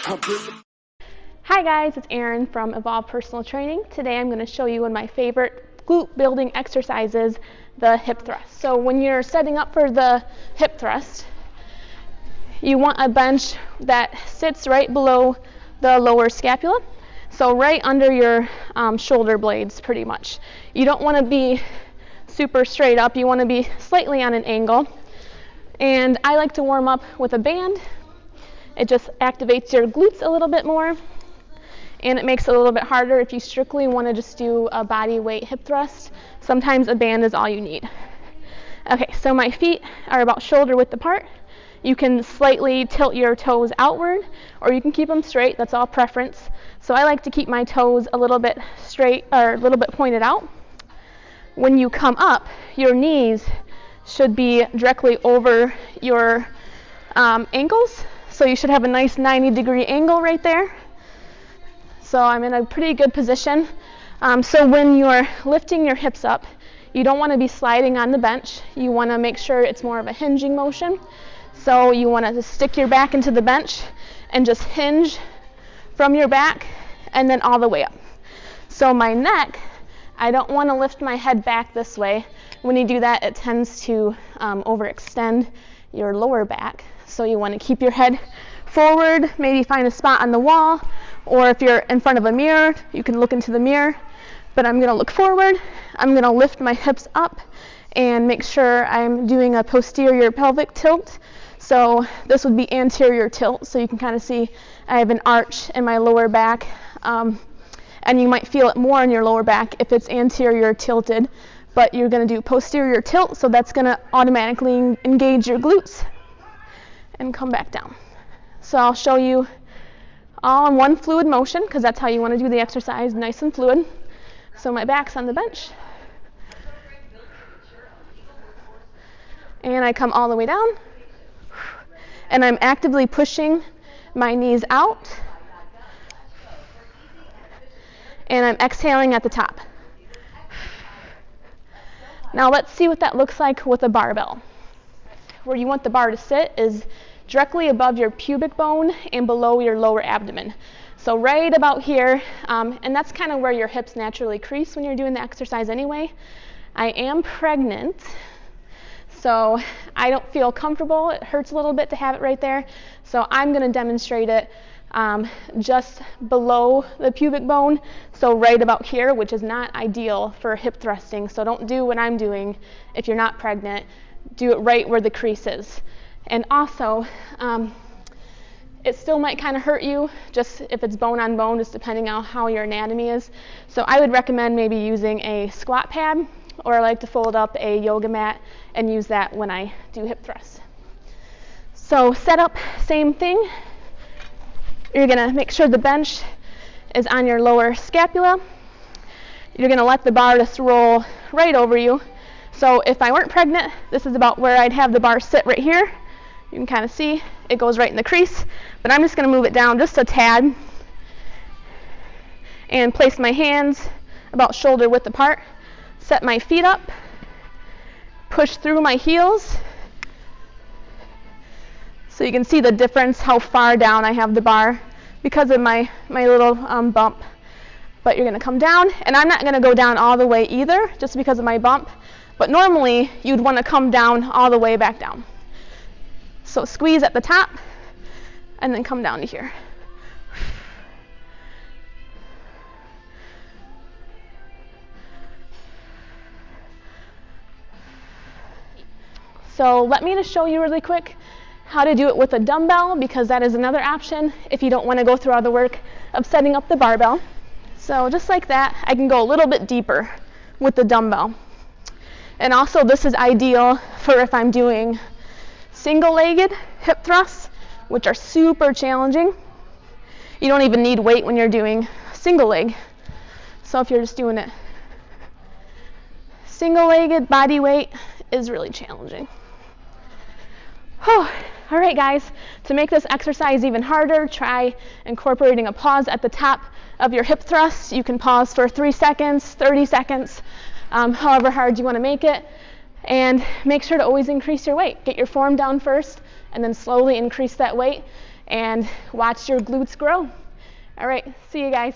Hi guys, it's Erin from Evolve Personal Training. Today I'm going to show you one of my favorite glute building exercises, the hip thrust. So when you're setting up for the hip thrust, you want a bench that sits right below the lower scapula, so right under your shoulder blades pretty much. You don't want to be super straight up, you want to be slightly on an angle. And I like to warm up with a band. It just activates your glutes a little bit more, and it makes it a little bit harder if you strictly want to just do a body weight hip thrust. Sometimes a band is all you need. Okay, so my feet are about shoulder width apart. You can slightly tilt your toes outward, or you can keep them straight. That's all preference. So I like to keep my toes a little bit straight, or a little bit pointed out. When you come up, your knees should be directly over your ankles. So you should have a nice 90-degree angle right there. So I'm in a pretty good position. So when you're lifting your hips up, you don't want to be sliding on the bench. You want to make sure it's more of a hinging motion. So you want to stick your back into the bench and just hinge from your back and then all the way up. So my neck, I don't want to lift my head back this way. When you do that, it tends to overextend your lower back. So you want to keep your head forward, maybe find a spot on the wall, or if you're in front of a mirror, you can look into the mirror. But I'm going to look forward. I'm going to lift my hips up and make sure I'm doing a posterior pelvic tilt. So this would be anterior tilt. So you can kind of see I have an arch in my lower back. And you might feel it more in your lower back if it's anterior tilted. But you're going to do posterior tilt, so that's going to automatically engage your glutes and come back down. So I'll show you all in one fluid motion, because that's how you want to do the exercise, nice and fluid. So my back's on the bench. And I come all the way down. And I'm actively pushing my knees out. And I'm exhaling at the top. Now let's see what that looks like with a barbell. Where you want the bar to sit is directly above your pubic bone and below your lower abdomen. So right about here, and that's kind of where your hips naturally crease when you're doing the exercise anyway. I am pregnant, so I don't feel comfortable. It hurts a little bit to have it right there. So I'm going to demonstrate it just below the pubic bone, so right about here, which is not ideal for hip thrusting. So don't do what I'm doing if you're not pregnant. Do it right where the crease is. And also, it still might kind of hurt you, just if it's bone on bone, just depending on how your anatomy is. So I would recommend maybe using a squat pad, or I like to fold up a yoga mat and use that when I do hip thrusts. So set up, same thing. You're going to make sure the bench is on your lower scapula. You're going to let the bar just roll right over you. So if I weren't pregnant, this is about where I'd have the bar sit right here. You can kind of see it goes right in the crease, but I'm just going to move it down just a tad and place my hands about shoulder width apart. Set my feet up, push through my heels. So you can see the difference, how far down I have the bar because of my little bump. But you're going to come down, and I'm not going to go down all the way either, just because of my bump. But normally, you'd want to come down all the way back down. So squeeze at the top, and then come down to here. So let me just show you really quick how to do it with a dumbbell, because that is another option if you don't want to go through all the work of setting up the barbell. So just like that, I can go a little bit deeper with the dumbbell. And also this is ideal for if I'm doing single-legged hip thrusts, which are super challenging. You don't even need weight when you're doing single leg. So if you're just doing it single-legged, body weight is really challenging. Oh, all right, guys. To make this exercise even harder, try incorporating a pause at the top of your hip thrust. You can pause for 3 seconds, 30 seconds, however hard you want to make it. And make sure to always increase your weight. Get your form down first, and then slowly increase that weight. and watch your glutes grow. All right, see you guys.